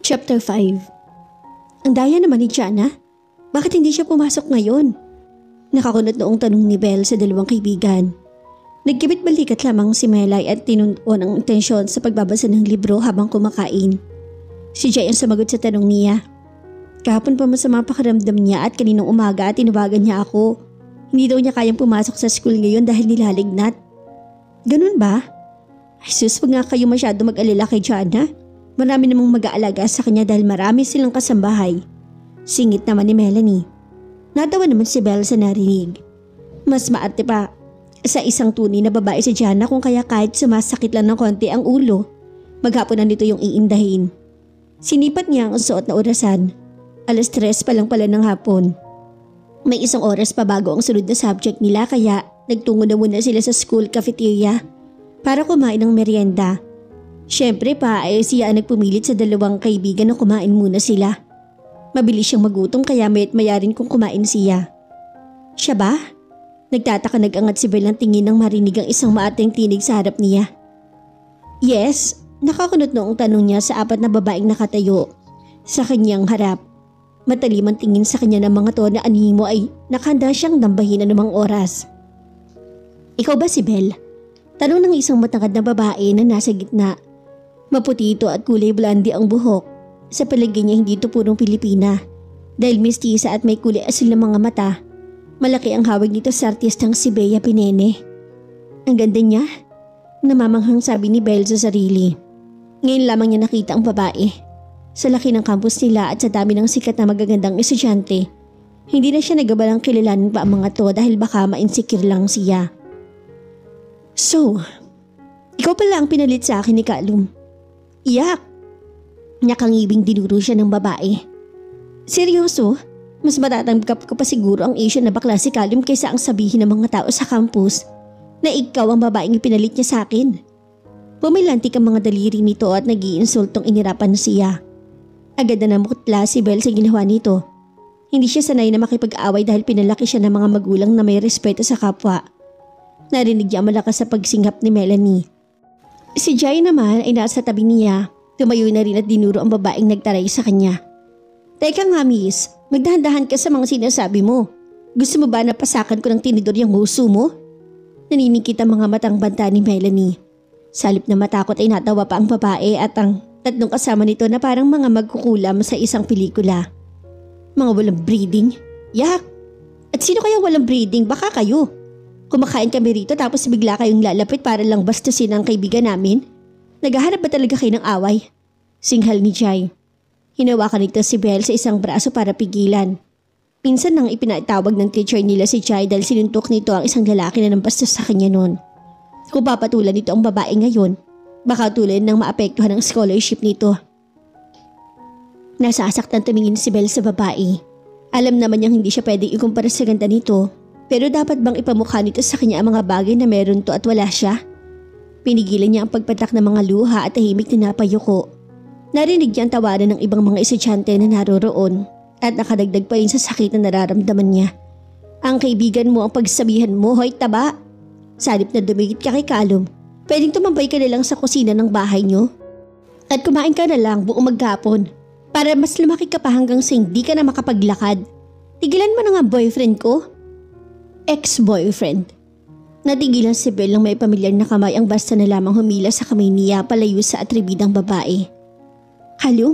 Chapter 5. Ang daya naman ni Jana. Bakit hindi siya pumasok ngayon? Nakakunot noong tanong ni Belle sa dalawang kaibigan. Nagkibit balikat lamang si Melay at tinuon ang intensyon sa pagbabasa ng libro habang kumakain. Si Jay ang sumagot sa tanong niya. Kahapon pa masama pakiramdam niya at kaninang umaga tinawagan niya ako. Hindi daw niya kayang pumasok sa school ngayon dahil nilalignat. Ganun ba? Ay sus, wag nga kayo masyado mag-alala kay Jana. Marami namang mag-aalaga sa kanya dahil marami silang kasambahay. Singit naman ni Melanie. Natawa naman si Belle sa narinig. Mas maarte pa sa isang tunay na babae si Jana kung kaya kahit sumasakit lang ng konti ang ulo, maghapon na nito yung iindahin. Sinipat niya ang suot na orasan. 3:00 pa lang pala ng hapon. May isang oras pa bago ang sunod na subject nila kaya nagtungo na muna sila sa school cafeteria para kumain ng merienda. Siyempre pa ay siya ang nagpumilit sa dalawang kaibigan na kumain muna sila. Mabilis siyang magutom kaya mayat maya rin kung kumain siya. Siya ba? Nagtataka nag-angat si Belle ng tingin nang marinig ang isang maateng tinig sa harap niya. Yes, nakakunot noong tanong niya sa 4 na babaeng nakatayo sa kanyang harap. Matalim ang tingin sa kanya ng mga to na animo ay nakahanda siyang dambahin anumang oras. Ikaw ba si Belle? Tanong ng isang matangkad na babae na nasa gitna. Maputi ito at kulay blondie ang buhok. Sa palagay niya hindi ito purong Pilipina. Dahil mistisa at may kulay asul na mga mata, malaki ang hawig nito sa artistang si Bea Pinene. Ang ganda niya, namamanghang sabi ni Belle sa sarili. Ngayon lamang niya nakita ang babae. Sa laki ng campus nila at sa dami ng sikat na magagandang estudyante, hindi na siya nagabalang kilalanin pa ang mga to dahil baka ma-insecure lang siya. So, ikaw pala ang pinalit sa akin ni Kalum. Iyak! Nakangibing dinuro siya ng babae. Seryoso? Mas matatanggap ko pa siguro ang Asian na bakla si Kalum kaysa ang sabihin ng mga tao sa campus na ikaw ang babaeng ipinalit niya sa akin. Pumilantik ang mga daliri nito at nag-iinsultong inirapan siya. Agad na namutla si Belle sa ginawa nito. Hindi siya sanay na makipag-away dahil pinalaki siya ng mga magulang na may respeto sa kapwa. Narinig niya malakas sa pagsingap ni Melanie. Si Jai naman ay nasa tabi niya. Tumayo na rin at dinuro ang babaeng nagtaray sa kanya. Teka nga miss, magdahan-dahan ka sa mga sinasabi mo. Gusto mo ba na pasakan ko ng tinidor yung huso mo? Naniningkit ang mga matang banta ni Melanie. Salip na matakot ay natawa pa ang babae at ang 3 kasama nito na parang mga magkukulam sa isang pelikula. Mga walang breeding? Yak! At sino kayang walang breeding? Baka kayo. Kumakain kami rito tapos bigla kayong lalapit para lang bastusin ang kaibigan namin? Naghahanap ba talaga kayo ng away? Singhal ni Jai. Hinawakan nito si Belle sa isang braso para pigilan. Pinsan nang ipinatawag ng teacher nila si Jai dahil sinuntok nito ang isang lalaki na nambastos sa kanya noon. Kung papatulan nito ang babae ngayon, baka tuloy nang maapektuhan ang scholarship nito. Nasasaktan tumingin si Belle sa babae. Alam naman niyang hindi siya pwedeng ikumpara sa ganda nito, pero dapat bang ipamukha nito sa kanya ang mga bagay na meron to at wala siya? Pinigilan niya ang pagpatak ng mga luha at tahimik na napayuko. Narinig niya ang tawanan ng ibang mga estudyante na naroroon at nakadagdag pa rin sa sakit na nararamdaman niya. Ang kaibigan mo ang pagsabihan mo, hoy taba! Salip na dumikit ka kay Kalum. Pwedeng tumambay ka na lang sa kusina ng bahay niyo at kumain ka na lang buong maghapon para mas lumaki ka pa hanggang sa hindi ka na makapaglakad. Tigilan mo na nga boyfriend ko. Ex-boyfriend. Natigilan si Belle nang may pamilyar na kamay ang basta na lamang humila sa kamay niya palayo sa atribidang babae. Kalum?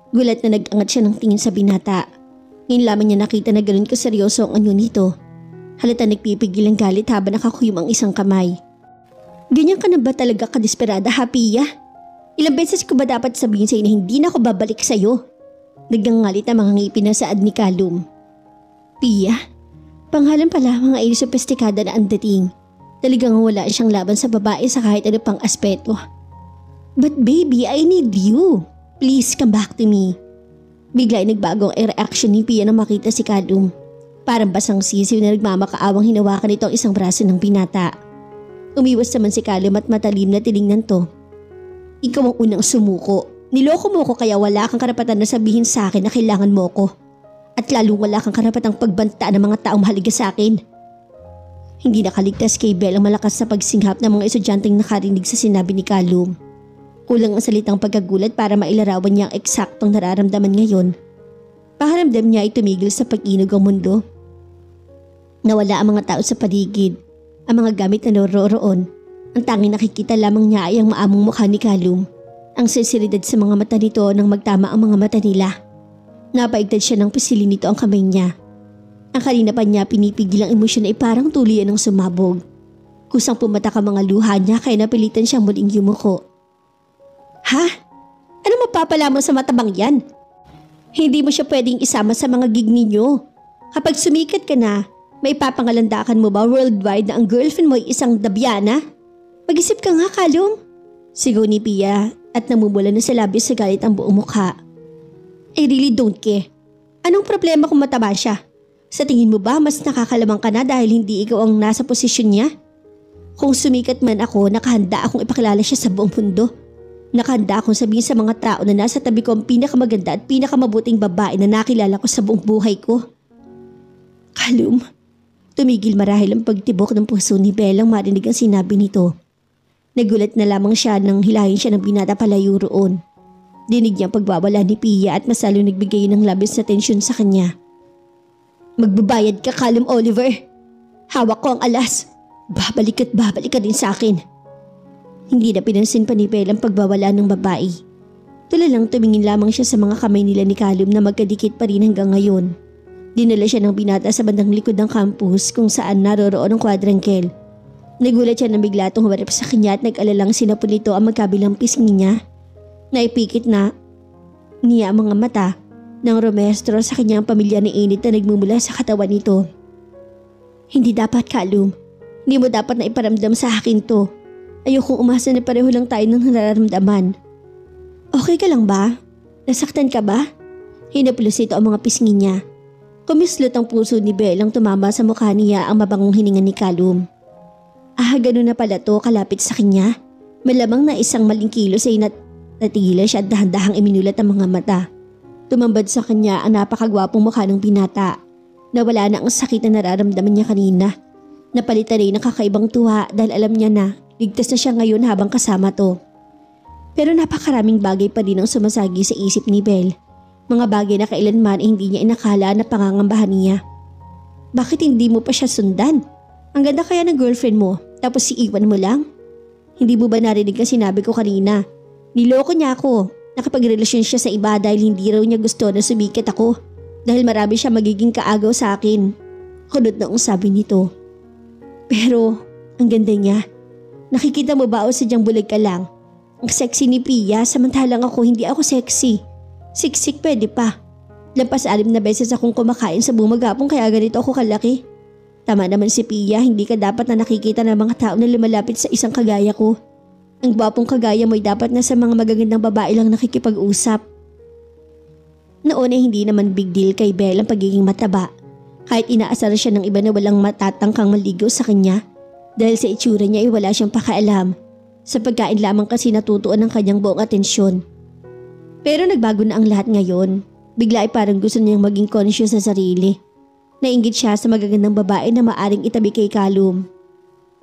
Gulat na nag-angat siya ng tingin sa binata. Ngayon lamang niya nakita na ganoon kaseryoso ang anyo nito. Halata nagpipigil ang galit habang nakakuyom ang isang kamay. Ganyan ka na ba talaga kadesperada, Pia? Ilang beses ko ba dapat sabihin sa'yo na hindi na ako babalik sa'yo? Nagngangalit ang mga ngipin na saad ni Kalum. Pia? Panghalan pala mga ay sopestikada na ang dating. Talagang wala siyang laban sa babae sa kahit ano pang aspeto. But baby, I need you. Please come back to me. Bigla ay nagbago ang reaction ni Pia nang makita si Kalum. Parang basang sisiw na nagmamakaawang hinawakan ito ang isang braso ng binata. Umiwas naman si Kalum at matalim na tinignan to. Ikaw ang unang sumuko. Niloko mo ko kaya wala kang karapatan na sabihin sa akin na kailangan mo ko. At lalong wala kang karapatang pagbanta ng mga taong mahalaga sa akin. Hindi nakaligtas kay Belle ang malakas sa pagsinghap ng mga estudyanteng nakarinig sa sinabi ni Kalum. Kulang ang salitang pagkagulat para mailarawan niya ang eksaktong nararamdaman ngayon. Pakiramdam niya ay tumigil sa pag-inog ang mundo. Nawala ang mga tao sa paligid, ang mga gamit na naroroon. Ang tanging nakikita lamang niya ay ang maamong mukha ni Callum. Ang sinseridad sa mga mata nito nang magtama ang mga mata nila. Napaigtad siya ng pisilin nito ang kamay niya. Ang kanina pa niya pinipigil ang emosyon ay parang tulian ng sumabog. Kusang pumatak ang mga luha niya kaya napilitan siyang muling yumuko. Ha? Ano mapapala mo sa matabang yan? Hindi mo siya pwedeng isama sa mga gig ninyo. Kapag sumikat ka na, may papangalandakan mo ba worldwide na ang girlfriend mo ay isang dabyana? Mag-isip ka nga, Callum. Sigaw ni Pia at namumula na sa labi sa galit ang buong mukha. I really don't care. Anong problema kung mataba siya? Sa tingin mo ba mas nakakalamang ka na dahil hindi ikaw ang nasa posisyon niya? Kung sumikat man ako, nakahanda akong ipakilala siya sa buong mundo. Nakahanda akong sabihin sa mga tao na nasa tabi ko ang pinakamaganda at pinakamabuting babae na nakilala ko sa buong buhay ko. Callum, tumigil marahil ang pagtibok ng puso ni Belle ang marinig ang sinabi nito. Nagulat na lamang siya nang hilahin siya ng binata palayo roon. Dinig niya ang pagbabala ni Pia at mas lalo nagbigay ng labis na tensyon sa kanya. Magbabayad ka, Callum Oliver. Hawak ko ang alas. Babalik ka din sa akin. Hindi na pinansin pa ni Belle ang pagbawala ng babae. Tulalang tumingin lamang siya sa mga kamay nila ni Callum na magkadikit pa rin hanggang ngayon. Dinala siya ng binata sa bandang likod ng campus kung saan naroroon ang quadrangle. Nagulat siya na bigla itong humarap sa kanya at nag-alalang sinapon nito ang magkabilang pisngi niya. Naipikit na niya ang mga mata ng rumestro sa kanyang pamilya ni init na nagmumula sa katawan nito. Hindi dapat, Callum. Hindi mo dapat na iparamdam sa akin to. Ayokong umasa na pareho lang tayo ng nararamdaman. Okay ka lang ba? Nasaktan ka ba? Hinaplos ito ang mga pisngi niya. Kumislot ang puso ni Belle ang tumama sa mukha niya ang mabangong hininga ni Callum. Ganun na pala to kalapit sa kanya. Malamang na isang maling kilos ay natigilan siya at dahan-dahang iminulat ang mga mata. Tumambad sa kanya ang napakagwapong mukha ng binata. Nawala na ang sakit na nararamdaman niya kanina. Napalitan rin ng kakaibang tuwa dahil alam niya na ligtas na siya ngayon habang kasama to. Pero napakaraming bagay pa rin ang sumasagi sa isip ni Belle. Mga bagay na kailanman ay hindi niya inakala na pangangambahan niya. Bakit hindi mo pa siya sundan? Ang ganda kaya ng girlfriend mo tapos iiwan mo lang? Hindi mo ba narinig ang sinabi ko kanina? Niloko niya ako. Nakapagrelasyon siya sa iba dahil hindi raw niya gusto na sumikat ako. Dahil marami siya magiging kaagaw sa akin. Kunot na ang sabi nito. Pero ang ganda niya. Nakikita mo ba o sadyang bulag ka lang? Ang sexy ni Pia samantalang ako hindi ako sexy. Siksik pwede pa. Lampas 6 na beses akong kumakain sa bumagapong kaya ganito ako kalaki. Tama naman si Pia, hindi ka dapat na nakikita ng mga tao na lumalapit sa isang kagaya ko. Ang gwapong kagaya mo ay dapat na sa mga magagandang babae lang nakikipag-usap. Noon ay hindi naman big deal kay Belle ang pagiging mataba. Kahit inaasar siya ng iba na walang matatangkang maligaw sa kanya. Dahil sa itsura niya ay wala siyang pakialam. Sa pagkain lamang kasi natutuon ang kanyang buong atensyon. Pero nagbago na ang lahat ngayon. Bigla ay parang gusto niyang maging conscious sa sarili. Nainggit siya sa magagandang babae na maaring itabi kay Callum.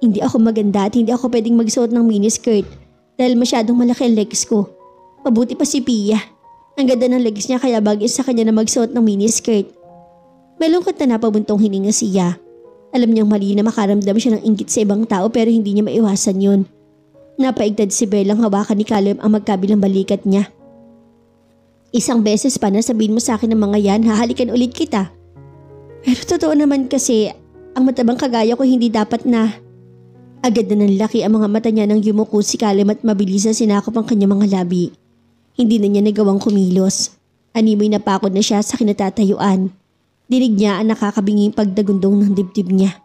Hindi ako maganda at hindi ako pwedeng magsuot ng miniskirt dahil masyadong malaki ang legs ko. Mabuti pa si Pia. Ang ganda ng legs niya kaya bagay sa kanya na magsuot ng miniskirt. Malungkot na napabuntong hininga siya. Alam niyang mali na makaramdam siya ng inggit sa ibang tao pero hindi niya maiwasan yun. Napaigtad si Belle ang hawakan ni Callum ang magkabilang balikat niya. Isang beses pa na sabihin mo sa akin ng mga yan, hahalikan ulit kita. Pero totoo naman kasi, ang matabang kagaya ko hindi dapat na. Agad na nanlaki ang mga mata niya nang yumuko si Callum at mabilis na sinakop ang kanyang mga labi. Hindi na niya nagawang kumilos. Animoy napakod na siya sa kinatatayuan. Dinig niya ang nakakabinging pagdagundong ng dibdib niya.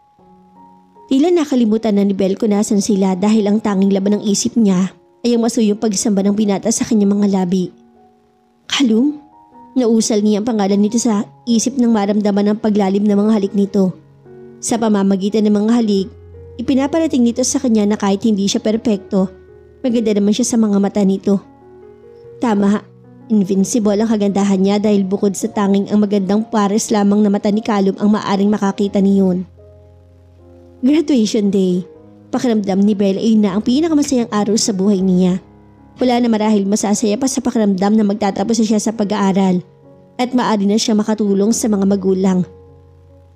Tila nakalimutan na ni Belle kung nasan sila dahil ang tanging laban ng isip niya ay ang masuyong pagsamba ng binata sa kanyang mga labi. Callum? Nausal niya ang pangalan nito sa isip ng maramdaman ng paglalim ng mga halik nito. Sa pamamagitan ng mga halik, ipinaparating nito sa kanya na kahit hindi siya perpekto, maganda naman siya sa mga mata nito. Tama. Invincible ang kagandahan niya dahil bukod sa tanging ang magandang pares lamang na mata ni Callum ang maaring makakita niyon. Graduation day. Pakiramdam ni Belle ay na ang pinakamasayang araw sa buhay niya. Wala na marahil masasaya pa sa pakiramdam na magtatapos na siya sa pag-aaral at maaari na siya makatulong sa mga magulang.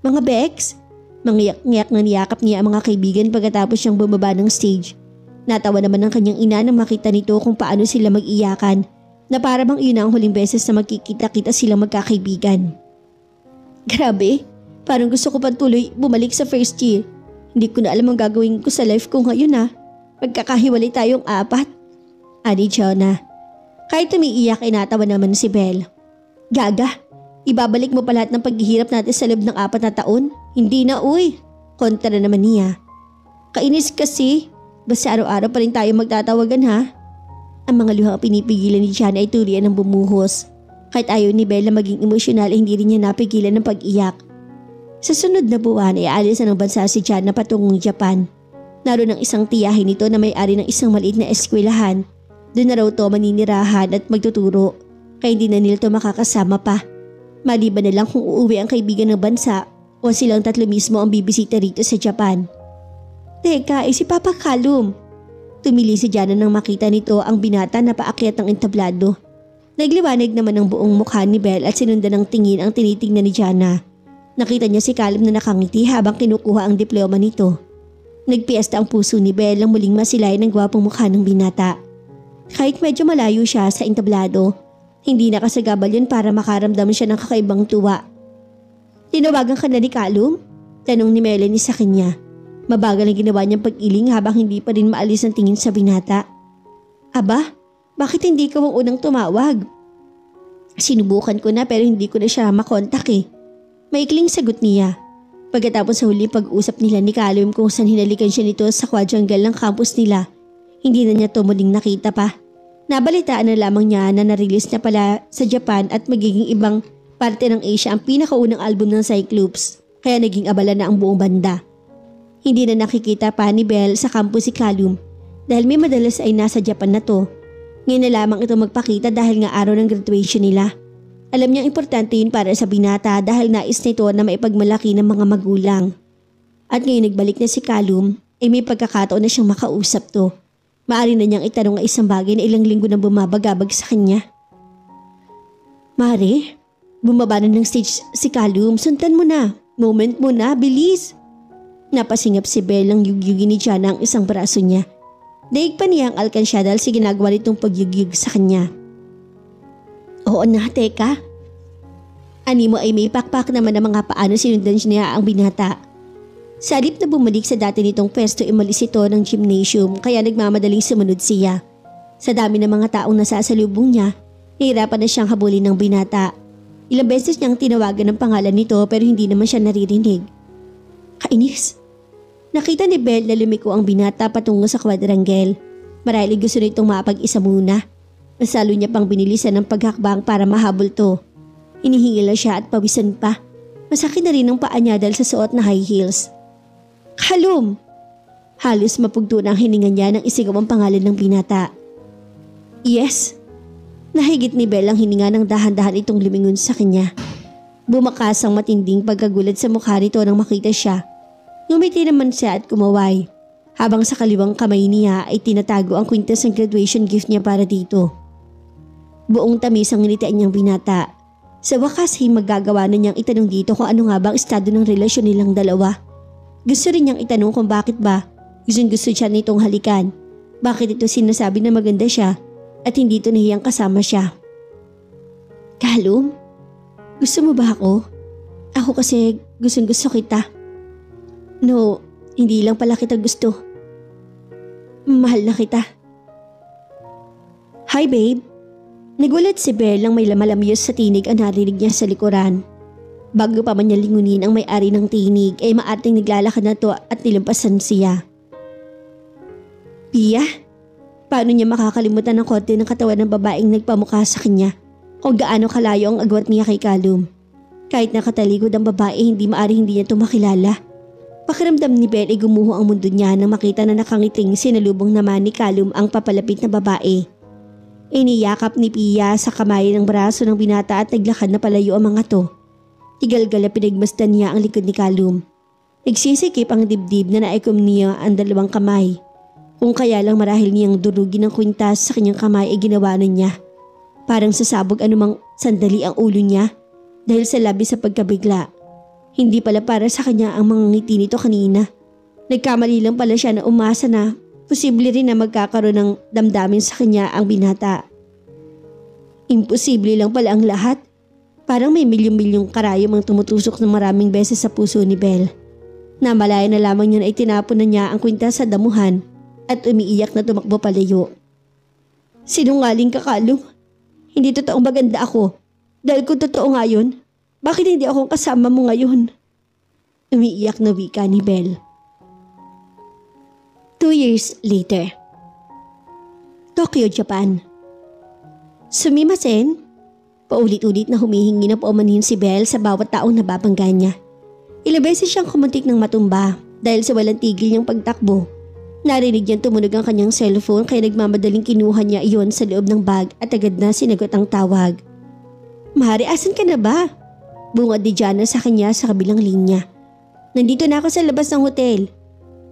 Mga Bex, mangiyak-ngiyak na niyakap niya ang mga kaibigan pagkatapos siyang bumaba ng stage. Natawa naman ang kanyang ina nang makita nito kung paano sila mag-iyakan na para bang iyon ang huling beses na magkikita-kita silang magkakaibigan. Grabe, parang gusto ko pang tuloy bumalik sa first year. Hindi ko na alam ang gagawin ko sa life ko ngayon Magkakahiwalay tayong 4. Ani Jonah. Kahit umiiyak ay natawa naman si Belle. Gaga, ibabalik mo pa lahat ng paghihirap natin sa loob ng 4 na taon? Hindi na uy. Kontra naman niya. Kainis kasi. Basta araw-araw pa rin tayo magtatawagan Ang mga luhang pinipigilan ni Jana ay turian ng bumuhos. Kahit ayaw ni Belle na maging emosyonal ay hindi rin niya napigilan ng pag-iyak. Sa sunod na buwan ay aalis na ng bansa si Jana patungong Japan. Naroon ang isang tiyahin nito na may-ari ng isang maliit na eskwelahan. Doon na raw to maninirahan at magtuturo. Kaya hindi na nila to makakasama pa. Maliban na lang kung uuwi ang kaibigan ng bansa o silang 3 mismo ang bibisita rito sa Japan. Teka, si Papa Callum. Tumili si Jana nang makita nito ang binata na paakyat ng entablado. Nagliwanag naman ang buong mukha ni Belle at sinundan ng tingin ang tinitingnan ni Jana. Nakita niya si Callum na nakangiti habang kinukuha ang diploma nito. Nagpiesta ang puso ni Belle nang muling masilayan ng gwapong mukha ng binata. Kahit medyo malayo siya sa entablado, hindi nakasagabal yun para makaramdam siya ng kakaibang tuwa. Tinawagan ka na ni Callum? Tanong ni Melanie sa kanya. Mabagal ang ginawa niyang pag-iling habang hindi pa rin maalis ang tingin sa binata. Aba, bakit hindi ka ang unang tumawag? Sinubukan ko na pero hindi ko na siya makontak Maikling sagot niya. Pagkatapos sa huling pag-usap nila ni Callum kung saan hinalikan siya nito sa quadrangle ng campus nila, hindi na niya to muling nakita pa. Nabalitaan na lamang niya na na-release na pala sa Japan at magiging ibang parte ng Asia ang pinakaunang album ng Cyclops, kaya naging abala na ang buong banda. Hindi na nakikita pa ni Belle sa campus si Callum dahil may madalas ay nasa Japan na to. Ngayon na lamang ito magpakita dahil nga araw ng graduation nila. Alam niyang importante yun para sa binata dahil nais nito na maipagmalaki ng mga magulang. At ngayon nagbalik na si Callum ay may pagkakataon na siyang makausap to. Maaari na niyang itanong ang isang bagay na ilang linggo nang bumabagabag sa kanya. Mare, bumaba na ng stage si Callum, sundan mo na. Moment mo na, bilis. Napasingap si Belle ang yugyugin ni Jana ang isang braso niya. Daig pa niya ang alkansya dahil si ginagawa nitong pagyugyug sa kanya. Oo na, teka. Ani mo ay may pakpak naman ng mga paano sinundan niya ang binata. Sa halip na bumalik sa dati nitong pwesto imalis ito ng gymnasium kaya nagmamadaling sumunod siya. Sa dami ng mga taong nasasalubong niya, nahirapan na siyang habulin ng binata. Ilang beses niyang tinawagan ng pangalan nito pero hindi naman siya naririnig. Kainis. Nakita ni Belle na lumiko ang binata patungo sa quadrangle. Marahil gusto nitong mapag-isa muna. Masalo niya pang binilisan ng paghakbang para mahabol to. Hinihingil na siya at pawisan pa. Masakit na rin ang paa niya dahil sa suot na high heels. Callum! Halos mapugto na ang hininga niya nang isigaw ang pangalan ng binata. Yes! Nahigit ni Belle ang hininga ng dahan-dahan itong lumingon sa kanya. Bumakas ang matinding pagkagulat sa mukha nito nang makita siya. Ngumiti naman siya at kumaway. Habang sa kaliwang kamay niya ay tinatago ang kwintas ng graduation gift niya para dito. Buong tamis ang nginitian niyang binata. Sa wakas ay magagawa na niyang itanong dito kung ano nga ba ang estado ng relasyon nilang dalawa. Gusto rin niyang itanong kung bakit ba gustong-gusto siya nitong halikan. Bakit ito sinasabi na maganda siya at hindi ito nahiyang kasama siya. Callum, gusto mo ba ako? Ako kasi gustong-gusto kita. No, hindi lang pala kita gusto. Mahal na kita. Hi babe. Nagulat si Belle nang may lamalamyos sa tinig ang narinig niya sa likuran. Bago pa man niya lingunin ang may-ari ng tinig ay maating naglalakad na to at nilampasan siya. Pia, paano niya makakalimutan ng konti ng katawan ng babaeng nagpamukha sa kanya kung gaano kalayo ang agwat niya kay Callum. Kahit nakatalikod ang babae hindi maaring hindi niya ito makilala. Pakiramdam ni Belle ay gumuho ang mundo niya nang makita na nakangiting sinalubong naman ni Callum ang papalapit na babae. Iniyakap ni Pia sa kamay ng braso ng binata at naglakad na palayo ang mga to. Tigal-gal na pinagmasdan niya ang likod ni Callum. Nagsisikip ang dibdib na naikom niya ang dalawang kamay. Kung kaya lang marahil niyang durugin ng kwintas sa kanyang kamay ay ginawa na niya. Parang sasabog anumang sandali ang ulo niya dahil sa labis sa pagkabigla. Hindi pala para sa kanya ang mga ngiti nito kanina. Nagkamali lang pala siya na umasa na posible rin na magkakaroon ng damdamin sa kanya ang binata. Imposible lang pala ang lahat. Parang may milyong-milyong karayom ang tumutusok ng maraming beses sa puso ni Belle. Namalaya na lamang niya na itinapon na niya ang kwintas sa damuhan at umiiyak na tumakbo palayo. Sinungaling ka, Kalum. Hindi totoong maganda ako. Dahil kung totoo nga yun, bakit hindi akong kasama mo ngayon? Umiiyak na wika ni Belle. 2 years later. Tokyo, Japan. Sumimasen. Paulit-ulit na humihingi na paumanhin si Belle sa bawat taong nababangga niya. Ilang beses siyang kumuntik ng matumba dahil sa walang tigil niyang pagtakbo. Narinig niyang tumunog ang kanyang cellphone kaya nagmamadaling kinuha niya iyon sa loob ng bag at agad na sinagot ang tawag. Mahari, asan ka na ba? Bungad ni Jana sa kanya sa kabilang linya. Nandito na ako sa labas ng hotel.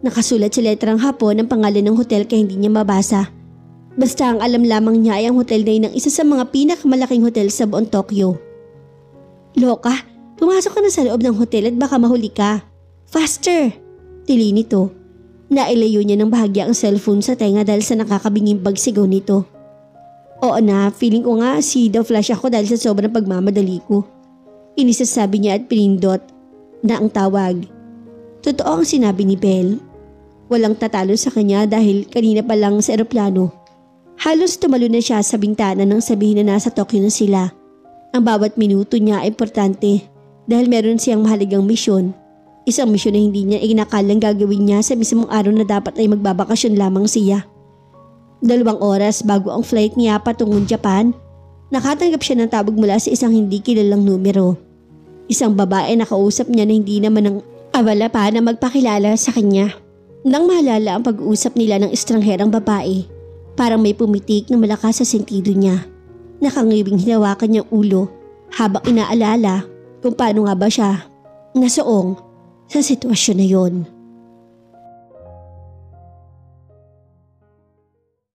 Nakasulat sa letrang Hapon ang pangalan ng hotel kaya hindi niya mabasa. Basta ang alam lamang niya ay ang hotel na yun ang isa sa mga pinakamalaking hotel sa buong Tokyo. Loka, pumasok ka na sa loob ng hotel at baka mahuli ka. Faster! Tili nito. Nailayo niya ng bahagya ang cellphone sa tenga dahil sa nakakabinging pagsigaw nito. Oo na, feeling ko nga daw flash ako dahil sa sobrang pagmamadali ko. Inisasabi niya at pinindot na ang tawag. Totoo ang sinabi ni Belle. Walang tatalo sa kanya dahil kanina pa lang sa eroplano. Halos tumalo na siya sa bintana nang sabihin na nasa Tokyo na sila. Ang bawat minuto niya ay importante dahil meron siyang mahalagang misyon. Isang misyon na hindi niya inakalang gagawin niya sa mismong araw na dapat ay magbabakasyon lamang siya. 2 oras bago ang flight niya patungong Japan, nakatanggap siya ng tawag mula sa isang hindi kilalang numero. Isang babae na kausap niya na hindi naman ang abala pa na magpakilala sa kanya. Nang mahalala ang pag-uusap nila ng estrangherang babae, parang may pumitik na malakas sa sentido niya. Nakangiwing hinawakan niyang ulo habang inaalala kung paano nga ba siya nasoong sa sitwasyon na yon.